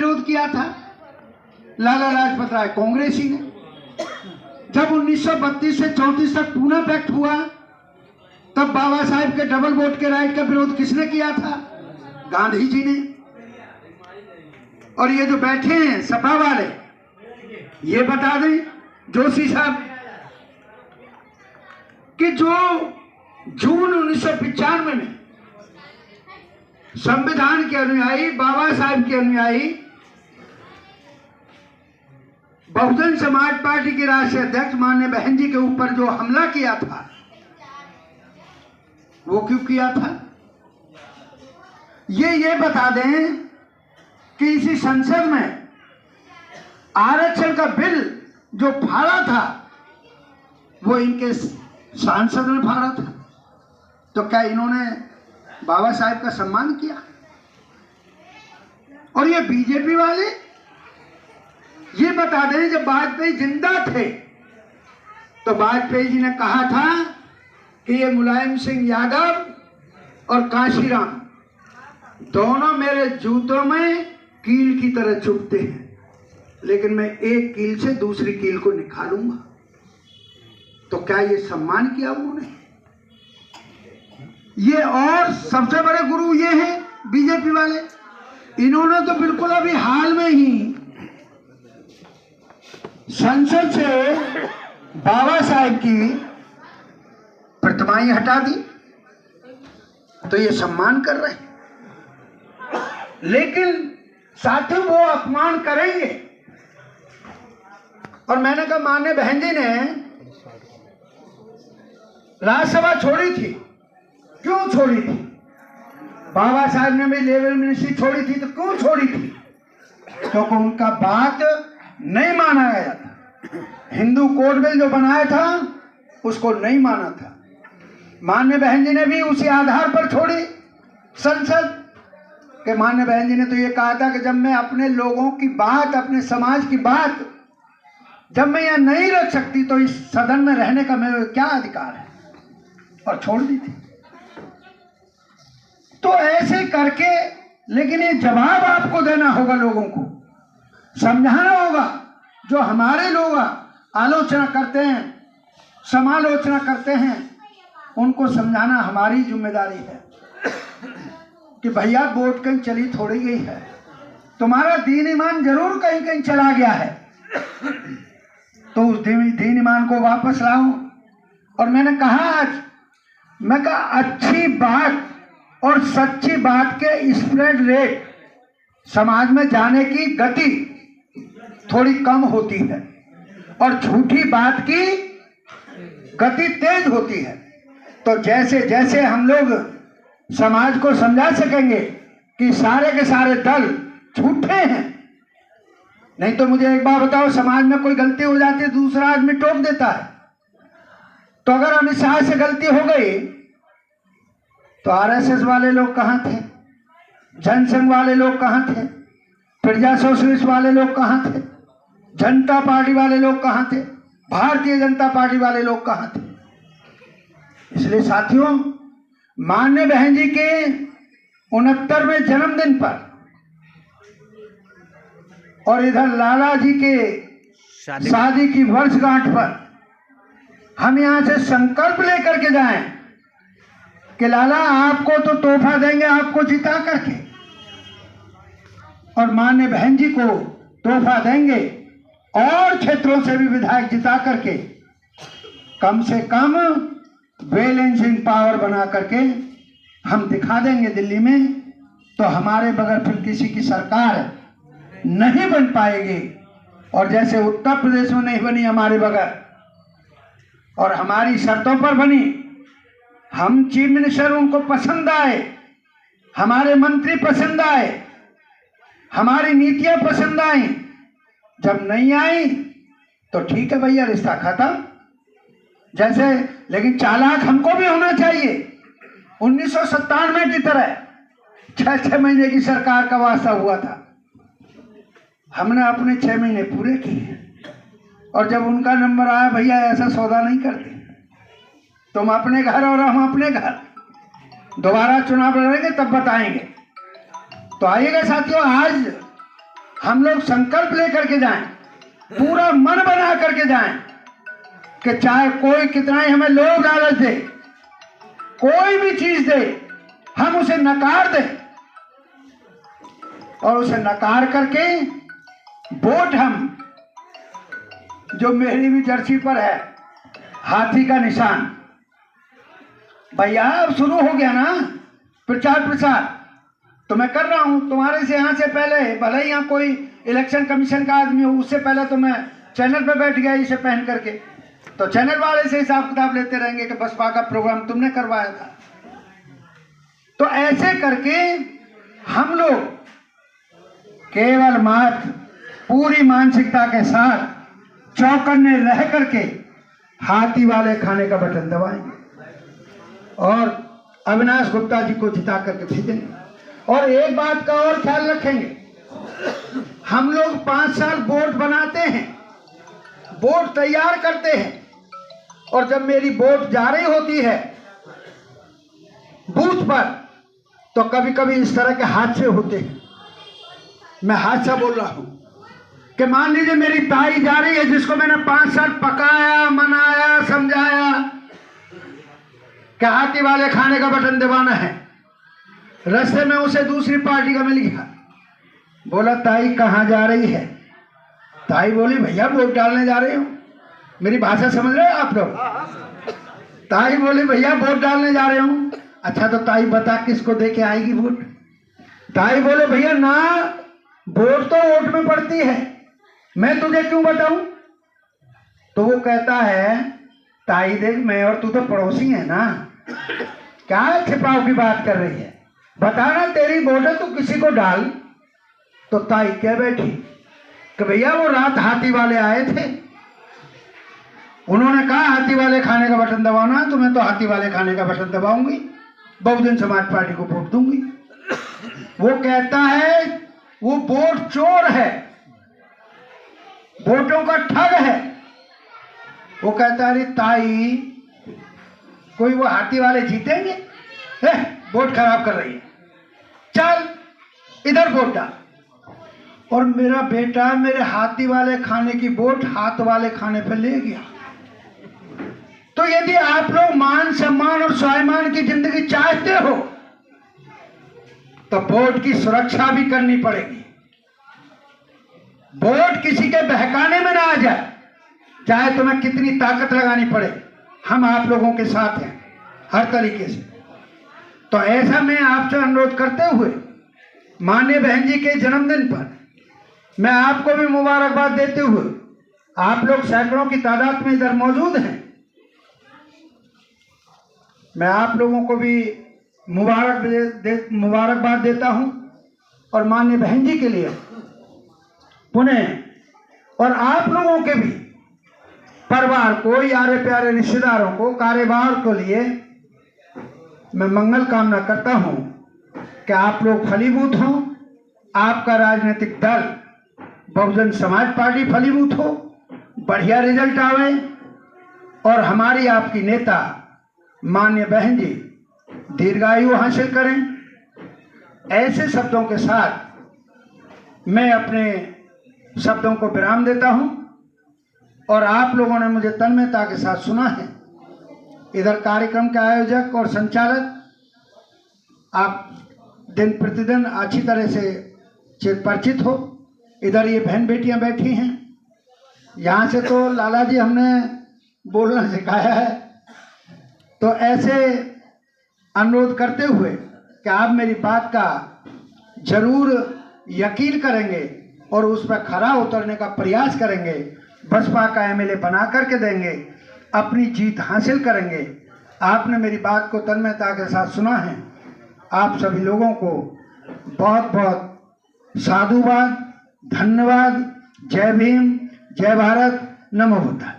विरोध किया था? लाला लाजपत राय कांग्रेसी ने। जब 1932 से 34 तक पूना पैक्ट हुआ, तब बाबा साहेब के डबल वोट के राइट का विरोध किसने किया था? गांधी जी ने। और ये जो बैठे हैं सपा वाले, ये बता दें जोशी साहब कि जो जून 1995 में संविधान के अनुयायी, बाबा साहेब के अनुयायी, बहुजन समाज पार्टी के राष्ट्रीय अध्यक्ष माननीय बहन जी के ऊपर जो हमला किया था, वो क्यों किया था? ये बता दें कि इसी संसद में आरक्षण का बिल जो फाड़ा था, वो इनके सांसद ने फाड़ा था। तो क्या इन्होंने बाबा साहेब का सम्मान किया? और ये बीजेपी वाले ये बता दें, जब वाजपेयी जिंदा थे तो वाजपेयी जी ने कहा था कि ये मुलायम सिंह यादव और काशीराम दोनों मेरे जूतों में कील की तरह चुभते हैं, लेकिन मैं एक कील से दूसरी कील को निकालूंगा। तो क्या ये सम्मान किया उन्होंने? ये और सबसे बड़े गुरु ये हैं बीजेपी वाले। इन्होंने तो बिल्कुल अभी हाल में ही संसद से बाबा साहेब की प्रतिमाएं हटा दी, तो ये सम्मान कर रहे हैं। लेकिन साथियों वो अपमान करेंगे। और मैंने कहा माननीय बहन जी ने राज्यसभा छोड़ी थी, क्यों छोड़ी थी? बाबा साहब ने भी लेवल मिनिस्ट्री छोड़ी थी, तो क्यों छोड़ी थी? क्योंकि उनका बात नहीं माना गया था। हिंदू कोड बिल जो बनाया था उसको नहीं माना था। माननीय बहन जी ने भी उसी आधार पर छोड़ी संसद के। माननीय बहन जी ने तो ये कहा था कि जब मैं अपने लोगों की बात, अपने समाज की बात जब मैं यहाँ नहीं रख सकती तो इस सदन में रहने का मेरा क्या अधिकार है, और छोड़ दी थी। तो ऐसे करके, लेकिन ये जवाब आपको देना होगा, लोगों को समझाना होगा। जो हमारे लोग आलोचना करते हैं, समालोचना करते हैं, उनको समझाना हमारी जिम्मेदारी है कि भैया वोट कहीं चली थोड़ी गई है, तुम्हारा दीन ईमान जरूर कहीं कहीं चला गया है, तो उस दीन ईमान को वापस लाओ। और मैंने कहा आज, मैं कहा अच्छी बात और सच्ची बात के स्प्रेड रेट, समाज में जाने की गति थोड़ी कम होती है और झूठी बात की गति तेज होती है। तो जैसे जैसे हम लोग समाज को समझा सकेंगे कि सारे के सारे दल झूठे हैं, नहीं तो मुझे एक बात बताओ, समाज में कोई गलती हो जाती है, दूसरा आदमी टोक देता है। तो अगर अमित शाह से गलती हो गई तो आरएसएस वाले लोग कहाँ थे? जनसंघ वाले लोग कहाँ थे? प्रजा सोशलिस्ट वाले लोग कहाँ थे? जनता पार्टी वाले लोग कहाँ थे? भारतीय जनता पार्टी वाले लोग कहाँ थे? इसलिए साथियों, माननीय बहन जी के 69वें जन्मदिन पर और इधर लाला जी के शादी की वर्षगांठ पर हम यहाँ से संकल्प लेकर के जाएं कि लाला आपको तो तोहफा देंगे, आपको जिता करके, और माननीय बहन जी को तोहफा देंगे और क्षेत्रों से भी विधायक जिता करके कम से कम बैलेंसिंग पावर बना करके हम दिखा देंगे दिल्ली में। तो हमारे बगैर फिर किसी की सरकार नहीं बन पाएगी। और जैसे उत्तर प्रदेश में नहीं बनी हमारे बगैर और हमारी शर्तों पर बनी, हम चीफ मिनिस्टर उनको पसंद आए, हमारे मंत्री पसंद आए, हमारी नीतियां पसंद आई, जब नहीं आई तो ठीक है भैया, रिश्ता खत्म। जैसे, लेकिन चालाक हमको भी होना चाहिए। 1997 की तरह 6 महीने की सरकार का वास्ता हुआ था, हमने अपने 6 महीने पूरे किए। और जब उनका नंबर आया, भैया ऐसा सौदा नहीं करते, तुम अपने घर और हम अपने घर, दोबारा चुनाव लड़ेंगे तब बताएंगे। तो आइएगा साथियों, आज हम लोग संकल्प लेकर के जाएं, पूरा मन बना करके जाएं कि चाहे कोई कितना ही हमें लोभ लालच दे, कोई भी चीज दे, हम उसे नकार दें और उसे नकार करके वोट हम, जो मेरी भी जर्सी पर है हाथी का निशान, भैया अब शुरू हो गया ना प्रचार प्रसार, तो मैं कर रहा हूं तुम्हारे से। यहाँ से पहले भले ही यहाँ कोई इलेक्शन कमीशन का आदमी हो, उससे पहले तो मैं चैनल पे बैठ गया इसे पहन करके, तो चैनल वाले से हिसाब किताब लेते रहेंगे कि बसपा का प्रोग्राम तुमने करवाया था। तो ऐसे करके हम लोग केवल मात्र पूरी मानसिकता के साथ चौकन्ने रह करके हाथी वाले खाने का बटन दबाएंगे और अविनाश गुप्ता जी को जिता करके भेजेंगे। और एक बात का और ख्याल रखेंगे, हम लोग 5 साल वोट बनाते हैं, वोट तैयार करते हैं, और जब मेरी वोट जा रही होती है बूथ पर, तो कभी कभी इस तरह के हादसे होते हैं। मैं हादसा बोल रहा हूं कि मान लीजिए मेरी ताई जा रही है, जिसको मैंने 5 साल पकाया, मनाया, समझाया कि हाथी वाले खाने का बटन दबाना है, रास्ते में उसे दूसरी पार्टी का मिल गया। बोला ताई कहाँ जा रही है? ताई बोली भैया वोट डालने जा रही हूं। मेरी भाषा समझ रहे हैं आप लोग? ताई बोली भैया वोट डालने जा रहे हूं। अच्छा तो ताई बता किसको दे के आएगी वोट? ताई बोले भैया ना, वोट तो वोट में पड़ती है, मैं तुझे क्यों बताऊं? तो वो कहता है ताई देख मैं और तू तो पड़ोसी है ना, क्या छिपाव की बात कर रही है, बताना तेरी वोट है, तू किसी को डाल। तो ताई कह बैठी कि भैया वो रात हाथी वाले आए थे, उन्होंने कहा हाथी वाले खाने का बटन दबाना, तो मैं तो हाथी वाले खाने का बटन दबाऊंगी, बहुजन समाज पार्टी को वोट दूंगी। वो कहता है वो वोट चोर है, वोटों का ठग है। वो कहता है अरे ताई कोई वो हाथी वाले जीतेंगे? वोट खराब कर रही है, चल इधर वोट डाल। और मेरा बेटा मेरे हाथी वाले खाने की वोट हाथ वाले खाने पर ले गया। तो यदि आप लोग मान सम्मान और स्वाभिमान की जिंदगी चाहते हो तो वोट की सुरक्षा भी करनी पड़ेगी। वोट किसी के बहकाने में ना आ जाए, चाहे तुम्हें कितनी ताकत लगानी पड़े, हम आप लोगों के साथ हैं हर तरीके से। तो ऐसा मैं आपसे अनुरोध करते हुए माननीय बहन जी के जन्मदिन पर मैं आपको भी मुबारकबाद देते हुए, आप लोग सैकड़ों की तादाद में इधर मौजूद हैं, मैं आप लोगों को भी मुबारकबाद देता हूं। और माननीय बहन जी के लिए पुनः और आप लोगों के भी परिवार को, यारे प्यारे रिश्तेदारों को, कार्यभार के लिए मैं मंगल कामना करता हूं कि आप लोग फलीभूत हों, आपका राजनीतिक दल बहुजन समाज पार्टी फलीभूत हो, बढ़िया रिजल्ट आवे और हमारी आपकी नेता माननीय बहन जी दीर्घायु हासिल करें। ऐसे शब्दों के साथ मैं अपने शब्दों को विराम देता हूं और आप लोगों ने मुझे तन्मयता के साथ सुना है। इधर कार्यक्रम के आयोजक और संचालक आप दिन प्रतिदिन अच्छी तरह से परिचित हो। इधर ये बहन बेटियां बैठी हैं, यहाँ से तो लाला जी हमने बोलना सिखाया है। तो ऐसे अनुरोध करते हुए कि आप मेरी बात का जरूर यकीन करेंगे और उस पर खरा उतरने का प्रयास करेंगे, बसपा का एमएलए बना करके देंगे, अपनी जीत हासिल करेंगे। आपने मेरी बात को तन्मयता के साथ सुना है। आप सभी लोगों को बहुत बहुत साधुवाद, धन्यवाद। जय भीम, जय भारत, नमो बुद्धाय।